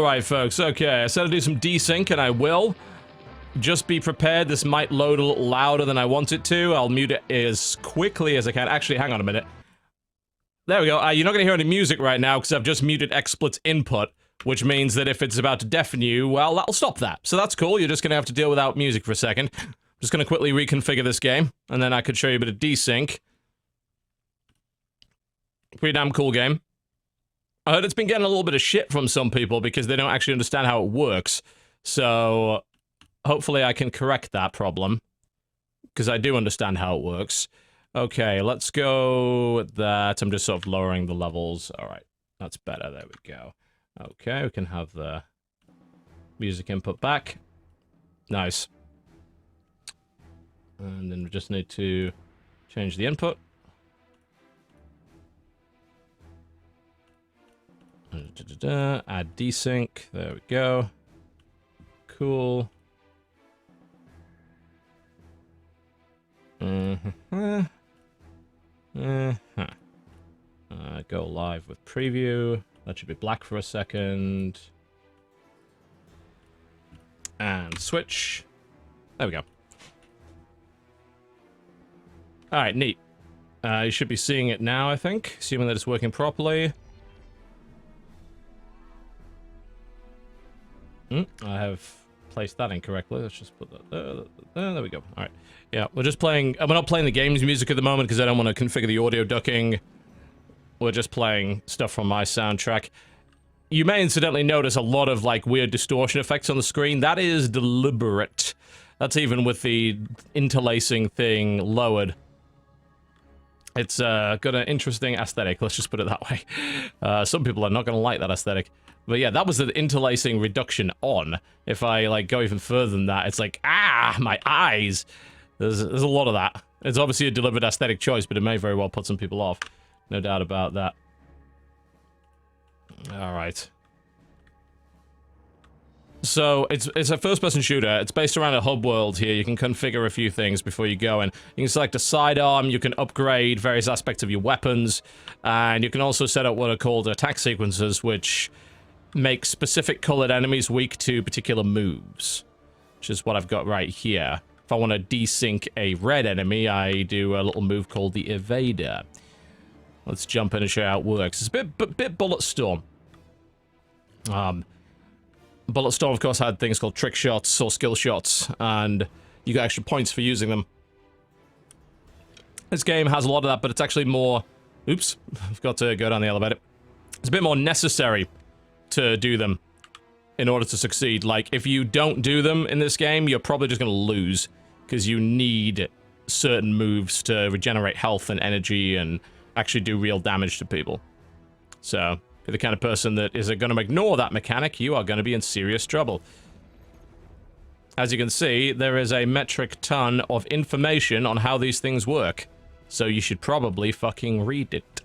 Alright, folks, okay, I said I'd do some desync, and I will. Just be prepared, this might load a little louder than I want it to. I'll mute it as quickly as I can. Actually, hang on a minute. There we go. You're not going to hear any music right now, because I've just muted XSplit's input, which means that if it's about to deafen you, well, that'll stop that. So that's cool, you're just going to have to deal without music for a second. I'm just going to quickly reconfigure this game, and then I could show you a bit of desync. Pretty damn cool game. I heard it's been getting a little bit of shit from some people because they don't actually understand how it works. So, hopefully I can correct that problem. Because I do understand how it works. Okay, let's go with that. I'm just sort of lowering the levels. Alright, that's better. There we go. Okay, we can have the music input back. Nice. And then we just need to change the input. Add desync. There we go. Cool. Go live with preview. That should be black for a second. And switch. There we go. Alright, neat. You should be seeing it now, I think. Assuming that it's working properly. I have placed that incorrectly. Let's just put that there. There we go. Alright. Yeah, we're just playing... We're not playing the game's music at the moment because I don't want to configure the audio ducking. We're just playing stuff from my soundtrack. You may incidentally notice a lot of, like, weird distortion effects on the screen. That is deliberate. That's even with the interlacing thing lowered. It's got an interesting aesthetic, let's just put it that way. Some people are not going to like that aesthetic. But yeah, that was the interlacing reduction on. If I, like, go even further than that, it's like, ah, my eyes! There's a lot of that. It's obviously a deliberate aesthetic choice, but it may very well put some people off. No doubt about that. Alright. So, it's a first-person shooter. It's based around a hub world here. You can configure a few things before you go in. You can select a sidearm, you can upgrade various aspects of your weapons, and you can also set up what are called attack sequences, which make specific colored enemies weak to particular moves. Which is what I've got right here. If I want to desync a red enemy, I do a little move called the Evader. Let's jump in and show you how it works. It's a bit Bulletstorm. Bulletstorm, of course, had things called trick shots or skill shots, and you got extra points for using them. This game has a lot of that, but it's actually more... Oops, I've got to go down the elevator. It's a bit more necessary to do them in order to succeed. Like, if you don't do them in this game, you're probably just going to lose, because you need certain moves to regenerate health and energy and actually do real damage to people. So, if you're the kind of person that is going to ignore that mechanic, you are going to be in serious trouble. As you can see, there is a metric ton of information on how these things work. So you should probably fucking read it.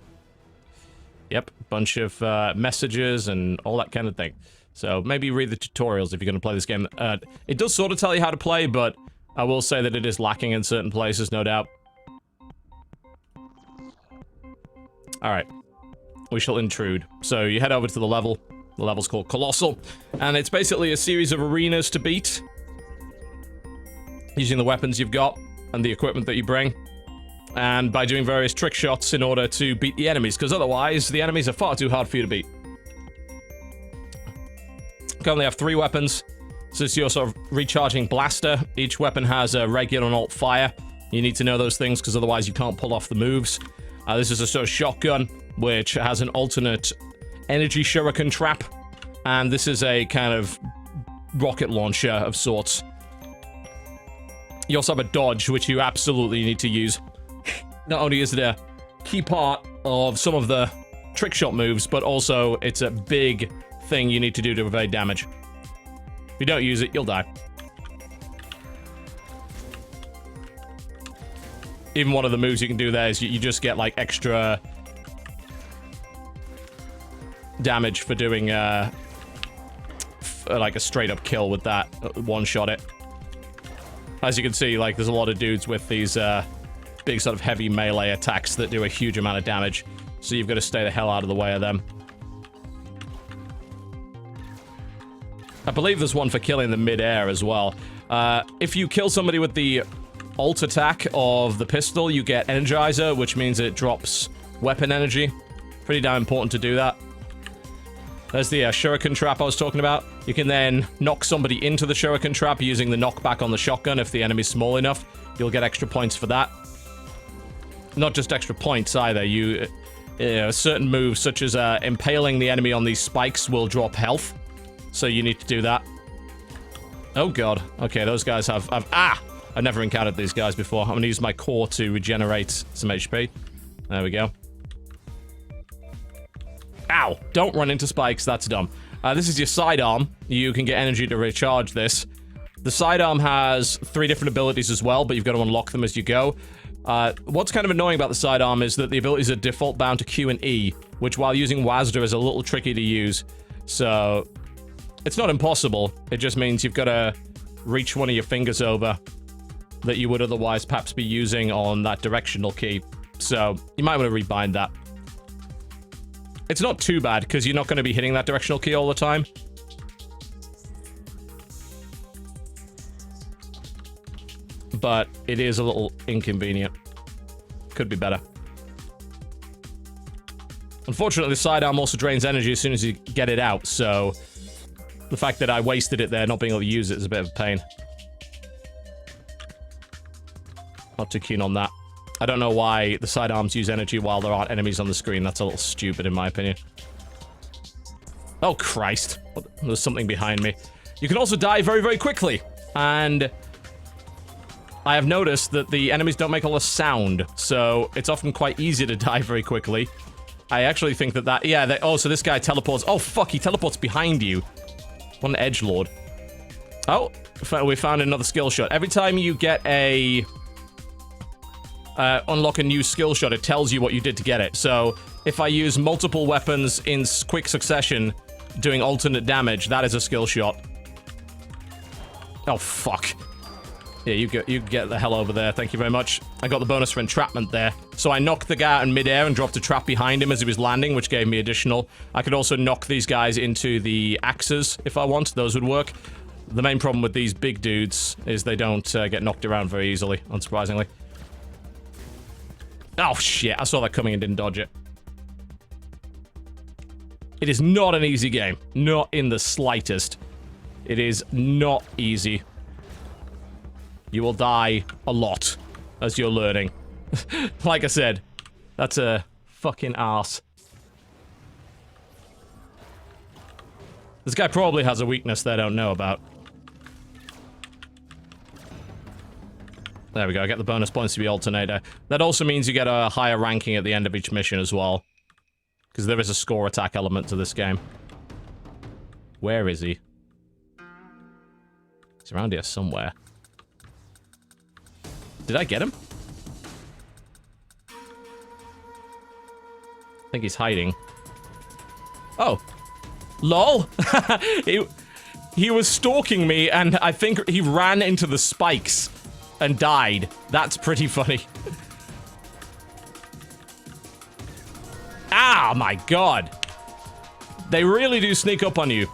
Yep, bunch of messages and all that kind of thing. So maybe read the tutorials if you're going to play this game. It does sort of tell you how to play, but I will say that it is lacking in certain places, no doubt. Alright. We shall intrude. So you head over to the level. The level's called Colossal. And it's basically a series of arenas to beat. Using the weapons you've got and the equipment that you bring. And by doing various trick shots in order to beat the enemies, because otherwise the enemies are far too hard for you to beat. Currently have 3 weapons. So it's your sort of recharging blaster. Each weapon has a regular and alt fire. You need to know those things, because otherwise you can't pull off the moves. This is a sort of shotgun, which has an alternate energy shuriken trap. And this is a kind of rocket launcher of sorts. You also have a dodge, which you absolutely need to use. Not only is it a key part of some of the trick shot moves, but also it's a big thing you need to do to evade damage. If you don't use it, you'll die. Even one of the moves you can do there is you just get, like, extra damage for doing, like, a straight-up kill with that. One-shot it. As you can see, like, there's a lot of dudes with these, big sort of heavy melee attacks that do a huge amount of damage. So you've got to stay the hell out of the way of them. I believe there's one for killing them mid-air as well. If you kill somebody with the alt attack of the pistol, you get Energizer, which means it drops weapon energy. Pretty damn important to do that. There's the shuriken trap I was talking about. You can then knock somebody into the shuriken trap using the knockback on the shotgun if the enemy's small enough. You'll get extra points for that. Not just extra points either. Certain moves such as impaling the enemy on these spikes will drop health. So you need to do that. Oh god. Okay, those guys have I've never encountered these guys before. I'm gonna use my core to regenerate some HP. There we go. Ow! Don't run into spikes, that's dumb. This is your sidearm. You can get energy to recharge this. The sidearm has 3 different abilities as well, but you've got to unlock them as you go. What's kind of annoying about the sidearm is that the abilities are default bound to Q and E, which while using WASD is a little tricky to use. So, it's not impossible. It just means you've got to reach one of your fingers over that you would otherwise perhaps be using on that directional key. So, you might want to rebind that. It's not too bad, because you're not going to be hitting that directional key all the time. But it is a little inconvenient. Could be better. Unfortunately, the sidearm also drains energy as soon as you get it out, so the fact that I wasted it there, not being able to use it, is a bit of a pain. Not too keen on that. I don't know why the sidearms use energy while there aren't enemies on the screen. That's a little stupid in my opinion. Oh, Christ. There's something behind me. You can also die very, very quickly. And I have noticed that the enemies don't make a lot of sound, so it's often quite easy to die very quickly. I actually think that yeah, oh, so this guy teleports. Oh, fuck, he teleports behind you. What an edgelord. Oh, we found another skill shot. Every time you get a... unlock a new skill shot, it tells you what you did to get it. So, if I use multiple weapons in quick succession, doing alternate damage, that is a skill shot. Oh, fuck. Yeah, you get the hell over there, thank you very much. I got the bonus for entrapment there. So I knocked the guy out in midair and dropped a trap behind him as he was landing, which gave me additional. I could also knock these guys into the axes if I want, those would work. The main problem with these big dudes is they don't get knocked around very easily, unsurprisingly. Oh, shit. I saw that coming and didn't dodge it. It is not an easy game. Not in the slightest. It is not easy. You will die a lot as you're learning. Like I said, that's a fucking arse. This guy probably has a weakness they don't know about. There we go, I get the bonus points to be alternator. That also means you get a higher ranking at the end of each mission as well. Because there is a score attack element to this game. Where is he? He's around here somewhere. Did I get him? I think he's hiding. Oh. LOL! he was stalking me and I think he ran into the spikes. And died. That's pretty funny. Ah, my god. They really do sneak up on you.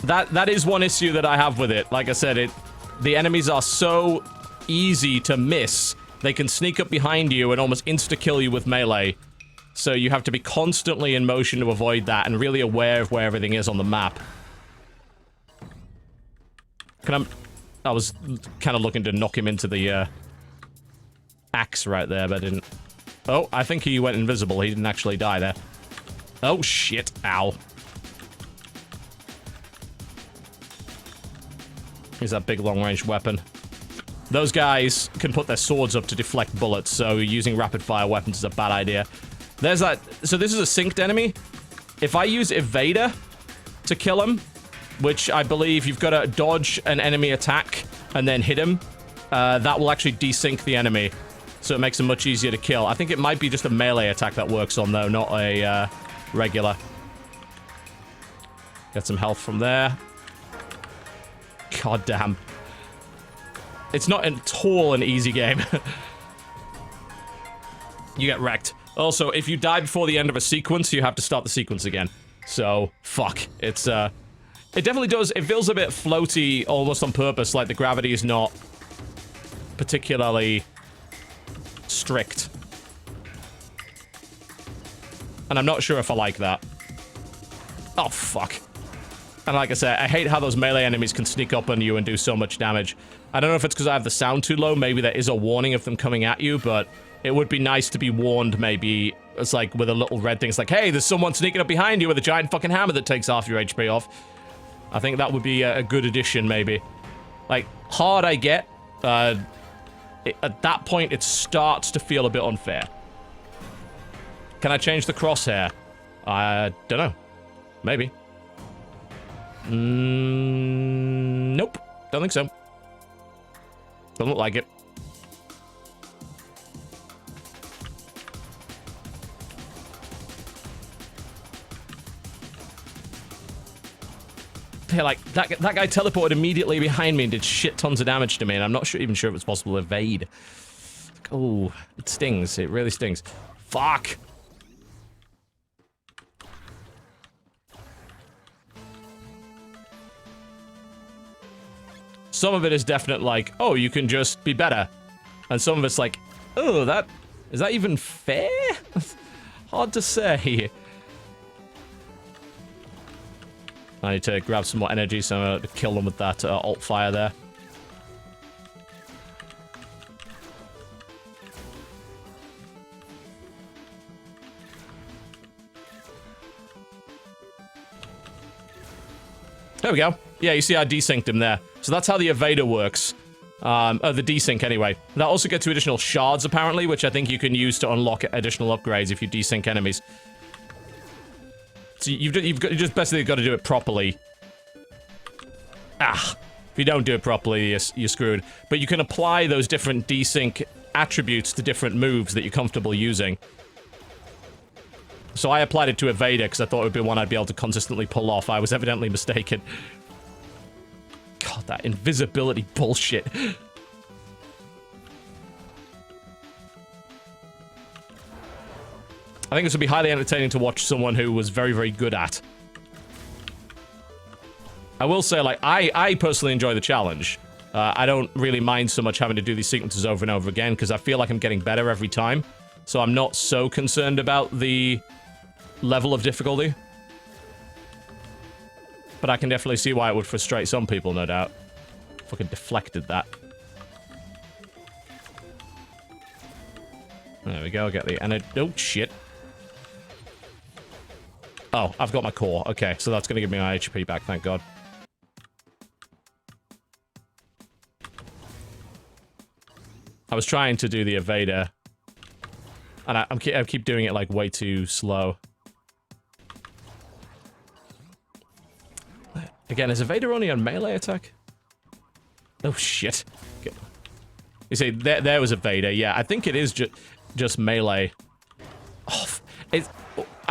That is one issue that I have with it. Like I said, the enemies are so easy to miss. They can sneak up behind you and almost insta-kill you with melee. So you have to be constantly in motion to avoid that and really aware of where everything is on the map. I was kind of looking to knock him into the, axe right there, but I didn't. Oh, I think he went invisible. He didn't actually die there. Oh, shit. Ow. Here's that big long-range weapon. Those guys can put their swords up to deflect bullets, so using rapid-fire weapons is a bad idea. There's that... So this is a synced enemy. If I use Evader to kill him, which I believe you've got to dodge an enemy attack and then hit him, that will actually desync the enemy, so it makes them much easier to kill. I think it might be just a melee attack that works on, though, not a regular. Get some health from there. God damn. It's not at all an easy game. You get wrecked. Also, if you die before the end of a sequence, you have to start the sequence again. So, fuck. It's It definitely does. It feels a bit floaty almost on purpose, like the gravity is not particularly strict. And I'm not sure if I like that. Oh, fuck. And like I said, I hate how those melee enemies can sneak up on you and do so much damage. I don't know if it's because I have the sound too low. Maybe there is a warning of them coming at you, but it would be nice to be warned, maybe. It's like with a little red thing. It's like, hey, there's someone sneaking up behind you with a giant fucking hammer that takes half your HP off. I think that would be a good addition, maybe. Like, hard I get. At that point, it starts to feel a bit unfair. Can I change the crosshair? I don't know. Maybe. Nope. Don't think so. Don't look like it. Yeah, like, that guy teleported immediately behind me and did shit tons of damage to me, and I'm not even sure if it's possible to evade. Oh, it stings. It really stings. Fuck! Some of it is definite, like, oh, you can just be better. And some of it's like, oh, is that even fair? Hard to say. I need to grab some more energy, so I'm gonna kill them with that alt fire there. There we go. Yeah, you see I desynced him there. So that's how the evader works. The desync anyway. That also gets you additional shards apparently, which I think you can use to unlock additional upgrades if you desync enemies. So you just basically got to do it properly. If you don't do it properly, you're screwed. But you can apply those different desync attributes to different moves that you're comfortable using. So I applied it to Evader because I thought it would be one I'd be able to consistently pull off. I was evidently mistaken. God, that invisibility bullshit. I think this would be highly entertaining to watch someone who was very, very good at. I will say, like, I personally enjoy the challenge. I don't really mind so much having to do these sequences over and over again, because I feel like I'm getting better every time. So I'm not so concerned about the level of difficulty. But I can definitely see why it would frustrate some people, no doubt. Fucking deflected that. There we go, get the antidote. Shit. Oh, I've got my core. Okay, so that's gonna give me my HP back, thank God. I was trying to do the evader. And I keep doing it, like, way too slow. Again, is evader only on melee attack? Oh, shit. Okay. You see, there was evader. Yeah, I think it is just melee. Oh,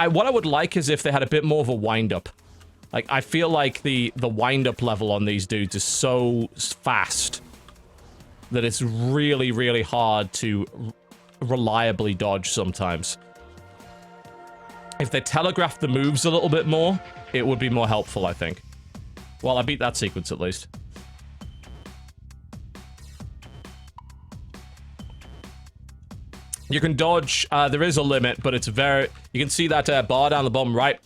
what I would like is if they had a bit more of a wind-up. Like, I feel like the wind-up level on these dudes is so fast that it's really, really hard to reliably dodge sometimes. If they telegraphed the moves a little bit more, it would be more helpful, I think. Well, I beat that sequence at least. You can dodge, there is a limit, but it's very... You can see that bar down the bottom right.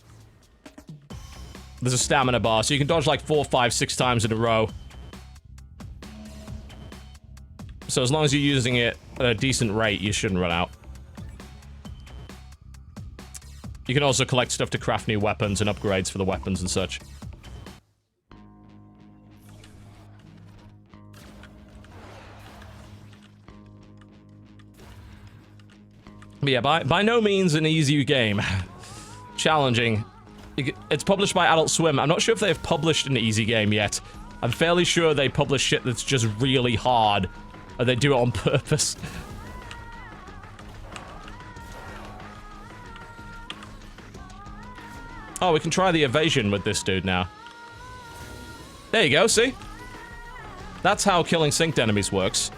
There's a stamina bar, so you can dodge like 4, 5, 6 times in a row. So as long as you're using it at a decent rate, you shouldn't run out. You can also collect stuff to craft new weapons and upgrades for the weapons and such. But yeah, by no means an easy game. Challenging. It's published by Adult Swim. I'm not sure if they've published an easy game yet. I'm fairly sure they publish shit that's just really hard. Or they do it on purpose. Oh, we can try the evasion with this dude now. There you go, see? That's how killing synced enemies works.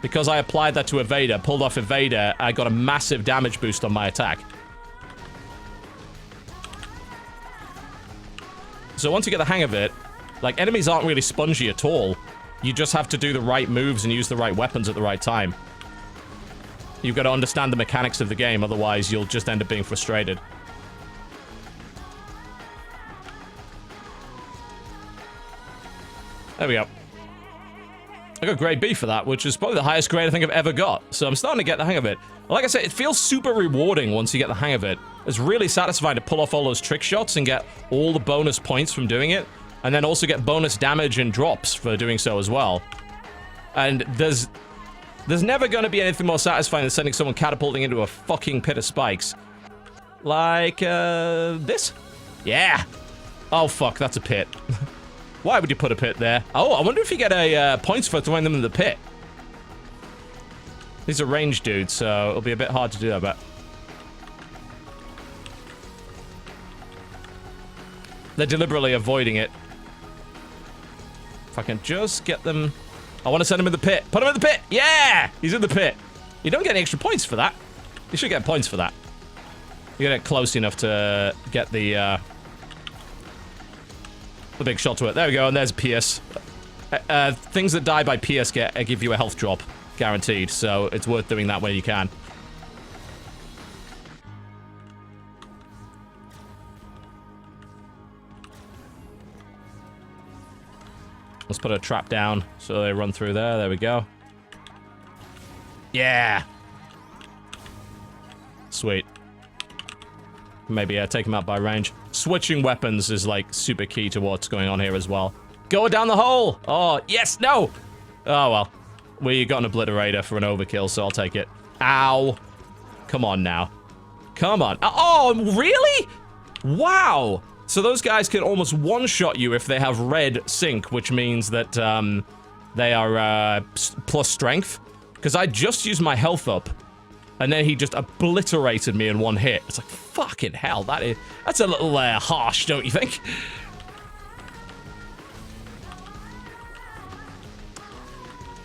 Because I applied that to Evader, pulled off Evader, I got a massive damage boost on my attack. So once you get the hang of it, like, enemies aren't really spongy at all. You just have to do the right moves and use the right weapons at the right time. You've got to understand the mechanics of the game, otherwise you'll just end up being frustrated. There we go. I got grade B for that, which is probably the highest grade I think I've ever got. So I'm starting to get the hang of it. Like I said, it feels super rewarding once you get the hang of it. It's really satisfying to pull off all those trick shots and get all the bonus points from doing it. And then also get bonus damage and drops for doing so as well. And there's never going to be anything more satisfying than sending someone catapulting into a fucking pit of spikes. Like, this? Yeah! Oh, fuck, that's a pit. Why would you put a pit there? Oh, I wonder if you get a points for throwing them in the pit. These are ranged dudes, so it'll be a bit hard to do that, but... They're deliberately avoiding it. If I can just get them... I want to send him in the pit. Put him in the pit! Yeah! He's in the pit. You don't get any extra points for that. You should get points for that. You get close enough to get the big shot to it. There we go, and there's Pierce. Things that die by Pierce give you a health drop, guaranteed, so it's worth doing that when you can. Let's put a trap down so they run through there. There we go. Yeah! Sweet. Maybe take him out by range. Switching weapons is, like, super key to what's going on here as well. Go down the hole! Oh, yes, no! Oh, well. We got an obliterator for an overkill, so I'll take it. Ow. Come on now. Come on. Oh, really? Wow. So those guys can almost one-shot you if they have red sync, which means that, they are, plus strength. Because I just used my health up. And then he just obliterated me in one hit. It's like, fucking hell, that's a little, harsh, don't you think?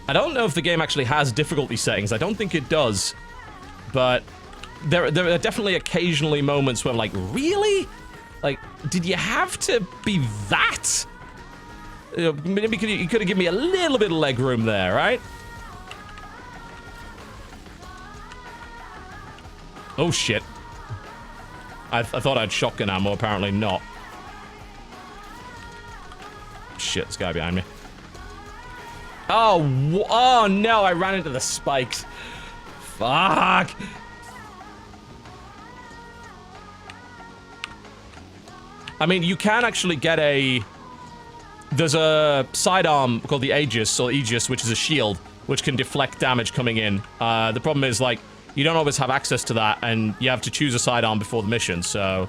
I don't know if the game actually has difficulty settings. I don't think it does. But there are definitely occasionally moments where I'm like, really? Like, did you have to be that? Maybe you could have given me a little bit of leg room there, right? Oh, shit. I thought I had shotgun ammo, apparently not. Shit, this guy behind me. Oh no, I ran into the spikes. Fuck. I mean, you can actually get there's a sidearm called the Aegis, which is a shield, which can deflect damage coming in. The problem is, like, you don't always have access to that, and you have to choose a sidearm before the mission, so...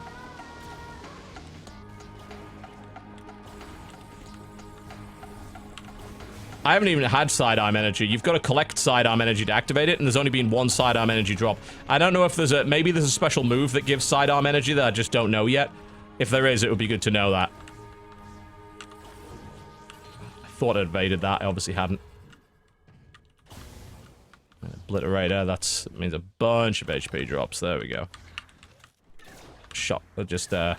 I haven't even had sidearm energy. You've got to collect sidearm energy to activate it, and there's only been one sidearm energy drop. I don't know if maybe there's a special move that gives sidearm energy that I just don't know yet. If there is, it would be good to know that. I thought I evaded that. I obviously hadn't. Obliterator, that means a bunch of HP drops. There we go. Shot. Just, try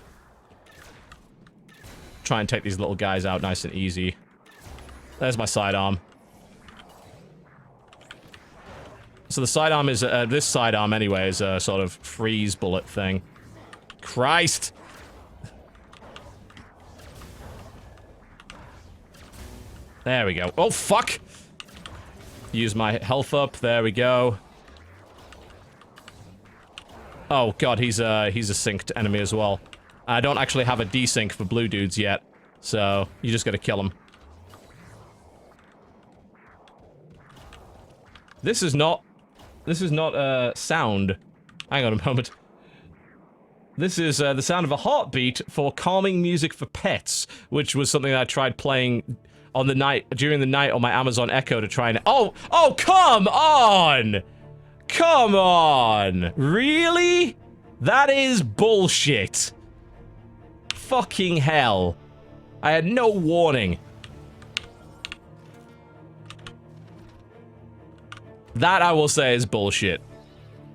and take these little guys out nice and easy. There's my sidearm. So the sidearm is, this sidearm anyway is a sort of freeze bullet thing. Christ! There we go. Oh, fuck! Use my health up. There we go. Oh, God, he's a synced enemy as well. I don't actually have a desync for blue dudes yet, so you just gotta kill him. This is not sound. Hang on a moment. This is the sound of a heartbeat for calming music for pets, which was something that I tried playing on the night, during the night on my Amazon Echo to try and... Oh, come on! Come on! Really? That is bullshit. Fucking hell. I had no warning. That, I will say, is bullshit.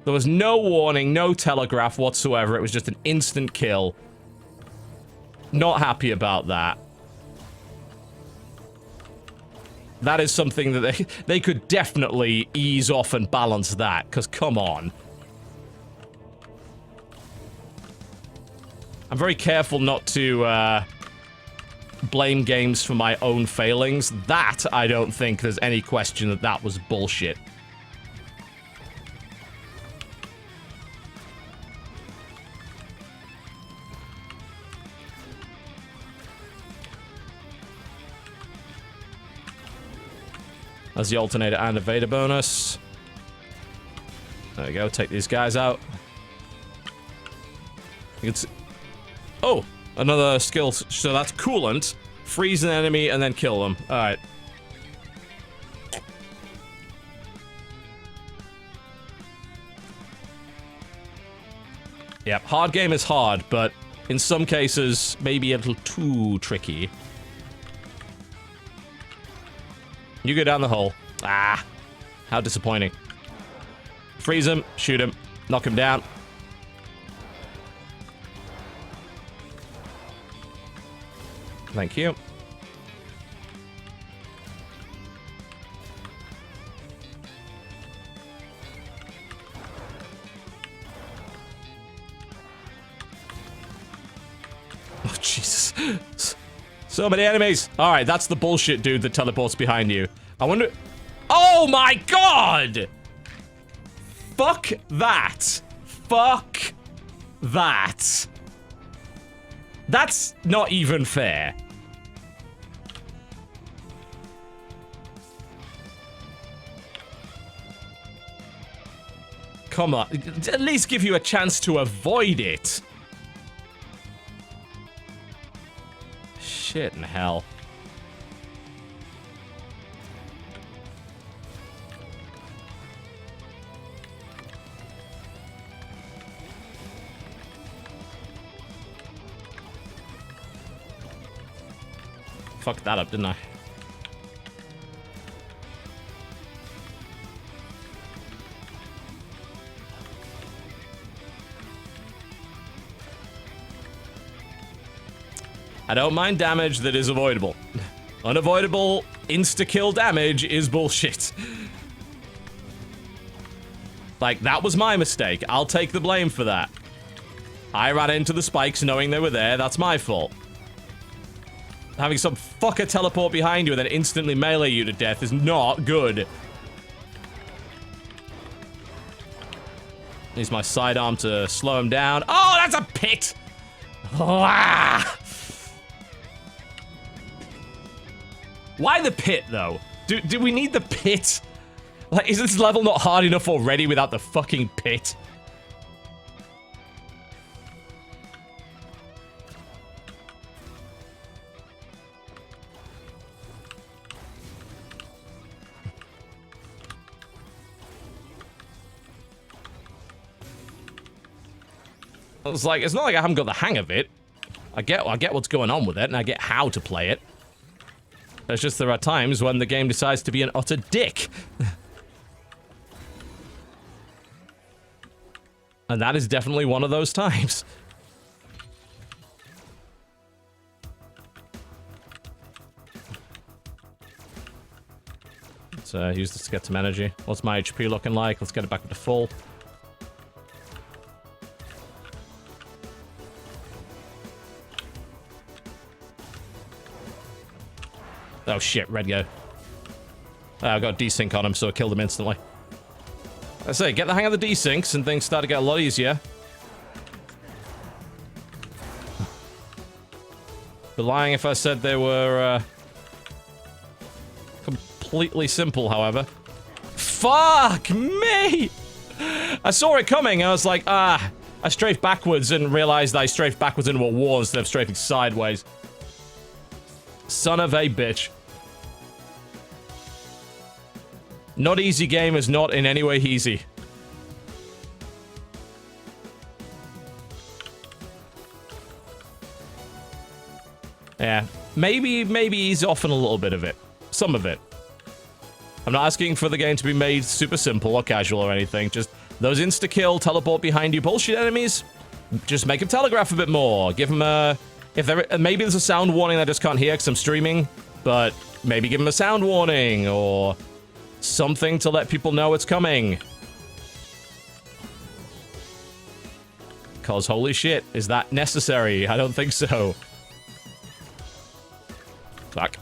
There was no warning, no telegraph whatsoever. It was just an instant kill. Not happy about that. That is something that they could definitely ease off and balance that, because come on. I'm very careful not to blame games for my own failings. That, I don't think there's any question that that was bullshit. There's the alternator and evader bonus. There we go, take these guys out. You can see. Oh, another skill. So that's coolant. Freeze an enemy and then kill them. Alright. Yep, hard game is hard, but in some cases, maybe a little too tricky. You go down the hole. Ah, how disappointing. Freeze him, shoot him, knock him down. Thank you. Oh, Jesus. So many enemies. All right, that's the bullshit dude that teleports behind you. I wonder... Oh my god! Fuck that. Fuck that. That's not even fair. Come on. At least give you a chance to avoid it. Shit in hell. Fucked that up, didn't I? I don't mind damage that is avoidable. Unavoidable insta-kill damage is bullshit. Like, that was my mistake. I'll take the blame for that. I ran into the spikes knowing they were there. That's my fault. Having some fucker teleport behind you and then instantly melee you to death is not good. Use my sidearm to slow him down. Oh, that's a pit! Ah! Why the pit, though? Do we need the pit? Like, is this level not hard enough already without the fucking pit? I was like, it's not like I haven't got the hang of it. I get what's going on with it, and I get how to play it. It's just there are times when the game decides to be an utter dick. And that is definitely one of those times. Let's use this to get some energy. What's my HP looking like? Let's get it back up to full. Oh shit, red go. Oh, I got desync on him, so I killed him instantly. I say, get the hang of the desyncs and things start to get a lot easier. Be lying if I said they were completely simple, however. Fuck me! I saw it coming, I was like, I strafed backwards and realized I strafed backwards into a wall instead of strafing sideways. Son of a bitch. Not easy game is not in any way easy. Yeah, maybe ease off on a little bit of it. Some of it. I'm not asking for the game to be made super simple or casual or anything. Just those insta-kill, teleport behind you bullshit enemies. Just make them telegraph a bit more. Give them a If there, maybe there's a sound warning I just can't hear because I'm streaming, but maybe give him a sound warning or something to let people know it's coming. Because holy shit, is that necessary? I don't think so. Fuck.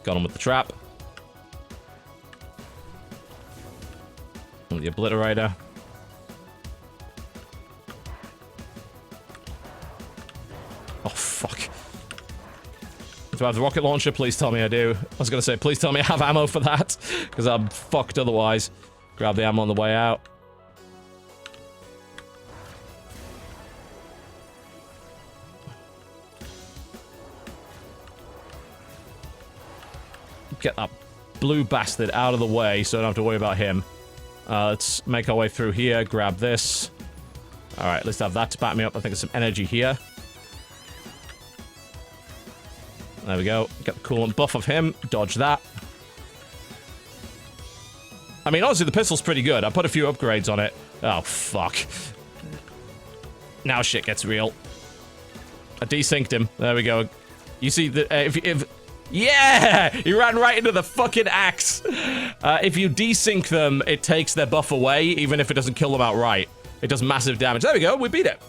Got him with the trap. And the obliterator. Oh, fuck. Do I have the rocket launcher? Please tell me I do. I was gonna say, please tell me I have ammo for that, because I'm fucked otherwise. Grab the ammo on the way out. Get that blue bastard out of the way so I don't have to worry about him. Let's make our way through here, grab this. Alright, let's have that to back me up. I think there's some energy here. There we go. Get the coolant buff of him. Dodge that. I mean, honestly, the pistol's pretty good. I put a few upgrades on it. Oh, fuck. Now shit gets real. I desynced him. There we go. You see, if yeah! He ran right into the fucking axe. If you desync them, it takes their buff away, even if it doesn't kill them outright. It does massive damage. There we go. We beat it.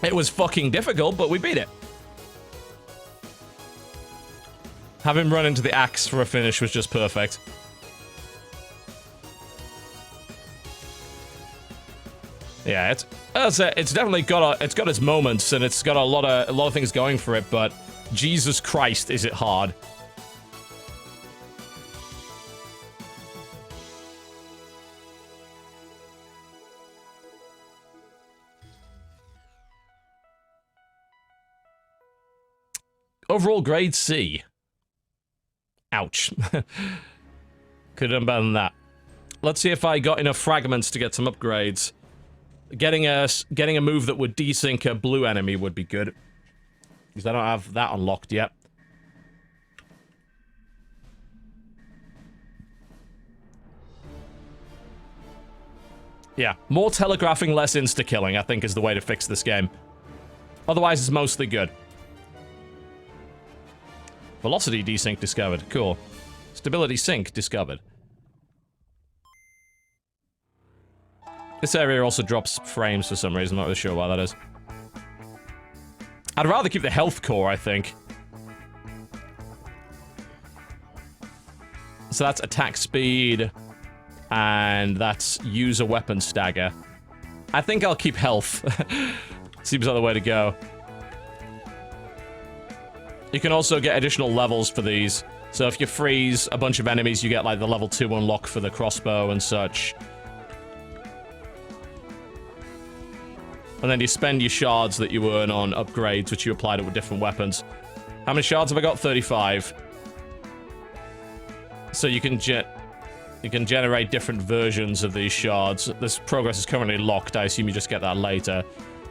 It was fucking difficult, but we beat it. Have him run into the axe for a finish was just perfect. Yeah, it's definitely got its moments, and it's got a lot of things going for it, but Jesus Christ, is it hard. Overall grade C. Ouch. Could have done better than that. Let's see if I got enough fragments to get some upgrades. Getting a move that would desync a blue enemy would be good. Because I don't have that unlocked yet. Yeah, more telegraphing, less insta-killing, I think is the way to fix this game. Otherwise, it's mostly good. Velocity desync discovered. Cool. Stability sync discovered. This area also drops frames for some reason. I'm not really sure why that is. I'd rather keep the health core, I think. So that's attack speed. And that's use a weapon stagger. I think I'll keep health. Seems like the way to go. You can also get additional levels for these. So if you freeze a bunch of enemies, you get like the level 2 unlock for the crossbow and such. And then you spend your shards that you earn on upgrades, which you apply to different weapons. How many shards have I got? 35. So you can generate different versions of these shards. This progress is currently locked. I assume you just get that later.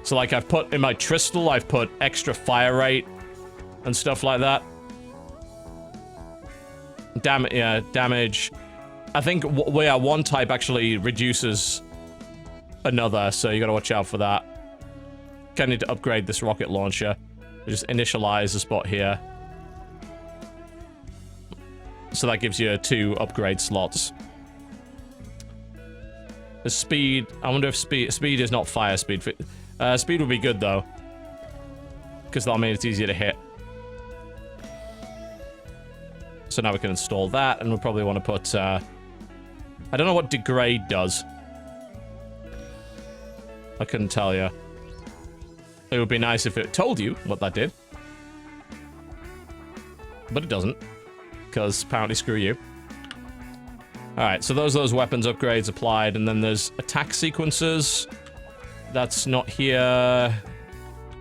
So like I've put in my Tristal, I've put extra fire rate and stuff like that. Damage. I think one type actually reduces another, so you gotta watch out for that. Kinda need to upgrade this rocket launcher. Just initialize the spot here. So that gives you 2 upgrade slots. The speed, I wonder if speed is not fire speed. Speed would be good though, because that'll mean it's easier to hit. So now we can install that, and we'll probably want to put, I don't know what degrade does. I couldn't tell you. It would be nice if it told you what that did. But it doesn't. Because apparently screw you. Alright, so those weapons upgrades applied, and then there's attack sequences. That's not here.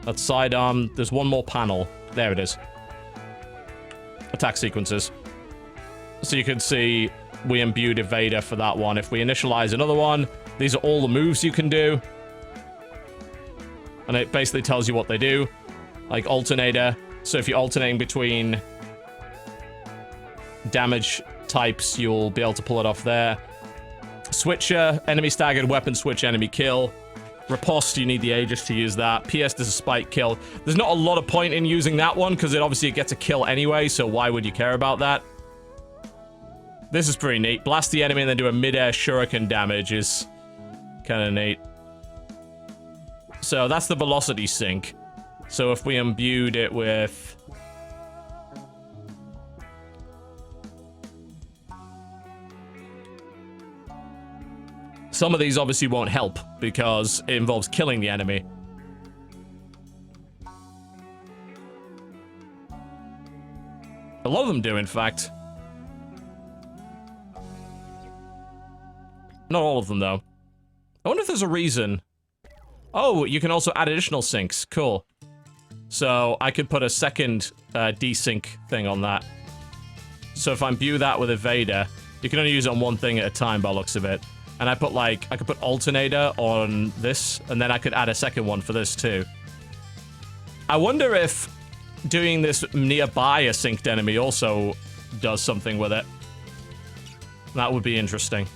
That's sidearm. There's one more panel. There it is. Attack sequences. So you can see we imbued Evader for that one. If we initialize another one, these are all the moves you can do. And it basically tells you what they do. Like alternator. So if you're alternating between damage types, you'll be able to pull it off there. Switcher, enemy staggered, weapon switch, enemy kill. Riposte, you need the Aegis to use that. PS, there's a spike kill. There's not a lot of point in using that one, because it gets a kill anyway, so why would you care about that? This is pretty neat. Blast the enemy and then do a mid-air shuriken damage is kind of neat. So that's the velocity sync. So if we imbued it with... Some of these obviously won't help, because it involves killing the enemy. A lot of them do, in fact. Not all of them, though. I wonder if there's a reason. Oh, you can also add additional syncs. Cool. So I could put a second desync thing on that. So if I imbue that with Evader, you can only use it on one thing at a time by the looks of it. And I put like, I could put Alternator on this, and then I could add a second one for this too. I wonder if doing this nearby a synced enemy also does something with it. That would be interesting.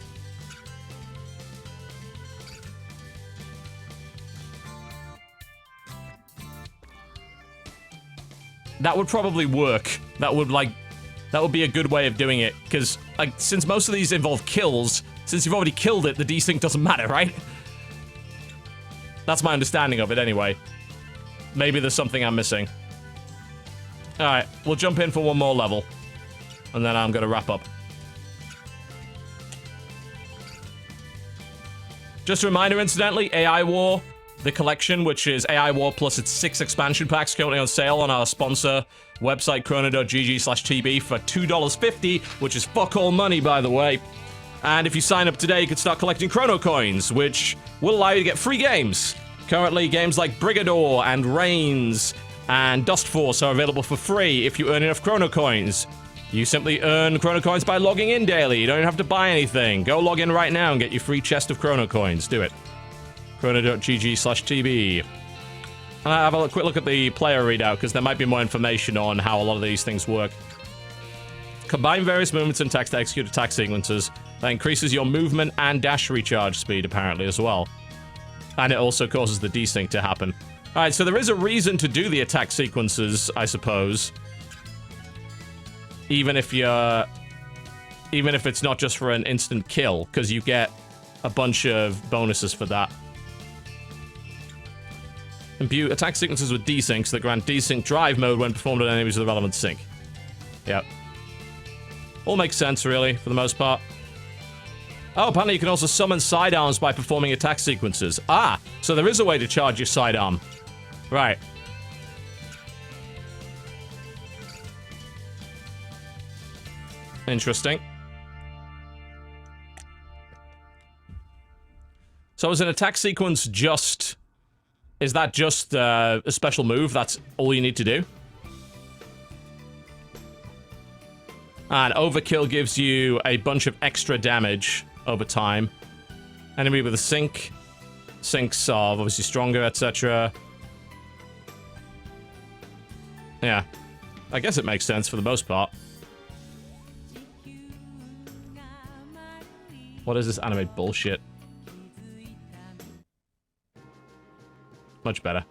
That would probably work. That would be a good way of doing it, because like since most of these involve kills, since you've already killed it, the desync doesn't matter, right? That's my understanding of it anyway. Maybe there's something I'm missing. Alright, we'll jump in for one more level. And then I'm gonna wrap up. Just a reminder, incidentally, AI War, the collection, which is AI War plus its 6 expansion packs, currently on sale on our sponsor website, chrono.gg/tb for $2.50, which is fuck all money, by the way. And if you sign up today, you can start collecting Chrono Coins, which will allow you to get free games. Currently, games like Brigador and Reigns and Dust Force are available for free if you earn enough Chrono Coins. You simply earn Chrono Coins by logging in daily. You don't even have to buy anything. Go log in right now and get your free chest of Chrono Coins. Do it. chrono.gg/tb. And I'll have a quick look at the player readout, because there might be more information on how a lot of these things work. Combine various movements and attacks to execute attack sequences. That increases your movement and dash recharge speed, apparently, as well. And it also causes the desync to happen. Alright, so there is a reason to do the attack sequences, I suppose. Even if it's not just for an instant kill, because you get a bunch of bonuses for that. Imbue attack sequences with desyncs that grant desync drive mode when performed on enemies with the relevant sync. Yep. All makes sense, really, for the most part. Oh, apparently you can also summon sidearms by performing attack sequences. Ah, so there is a way to charge your sidearm. Right. Interesting. So is an attack sequence just... Is that just a special move? That's all you need to do? And Overkill gives you a bunch of extra damage over time. Enemy with a sync. Syncs are obviously stronger, etc. Yeah. I guess it makes sense for the most part. What is this anime bullshit? Much better.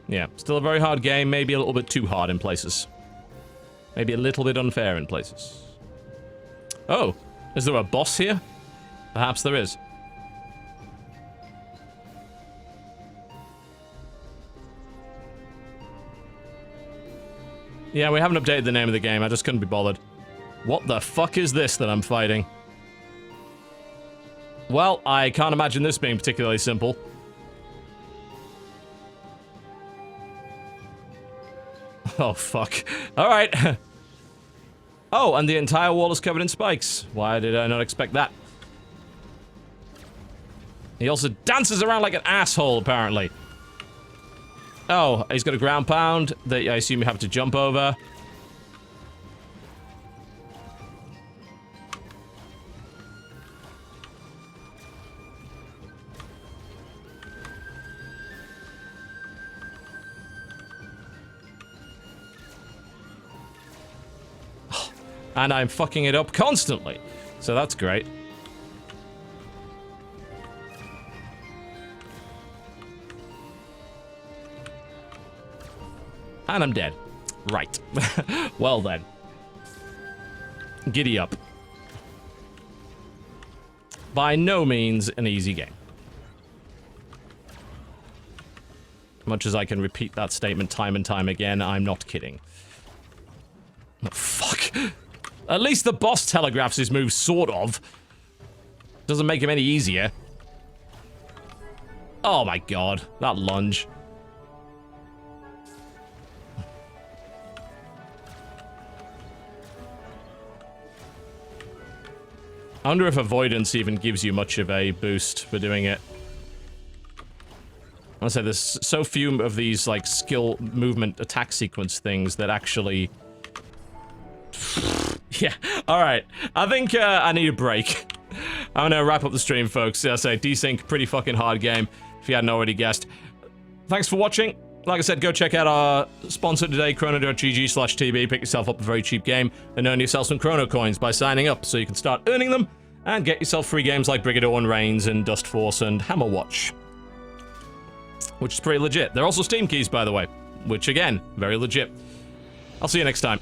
Yeah, still a very hard game, maybe a little bit too hard in places. Maybe a little bit unfair in places. Oh, is there a boss here? Perhaps there is. Yeah, we haven't updated the name of the game, I just couldn't be bothered. What the fuck is this that I'm fighting? Well, I can't imagine this being particularly simple. Oh, fuck. Alright. Oh, and the entire wall is covered in spikes. Why did I not expect that? He also dances around like an asshole, apparently. Oh, he's got a ground pound that I assume you have to jump over. And I'm fucking it up constantly. So that's great. And I'm dead. Right. Well then. Giddy up. By no means an easy game. Much as I can repeat that statement time and time again, I'm not kidding. Oh, fuck. At least the boss telegraphs his moves, sort of. Doesn't make him any easier. Oh my god, that lunge. I wonder if avoidance even gives you much of a boost for doing it. I say there's so few of these, like, skill movement attack sequence things that actually... Yeah, alright. I think I need a break. I'm gonna wrap up the stream, folks. I say, Desync, pretty fucking hard game, if you hadn't already guessed. Thanks for watching. Like I said, go check out our sponsor today, Chrono.gg/TB. Pick yourself up a very cheap game and earn yourself some Chrono coins by signing up so you can start earning them and get yourself free games like Brigador and Reigns and Dust Force and Hammerwatch. Which is pretty legit. They're also Steam keys, by the way, which again, very legit. I'll see you next time.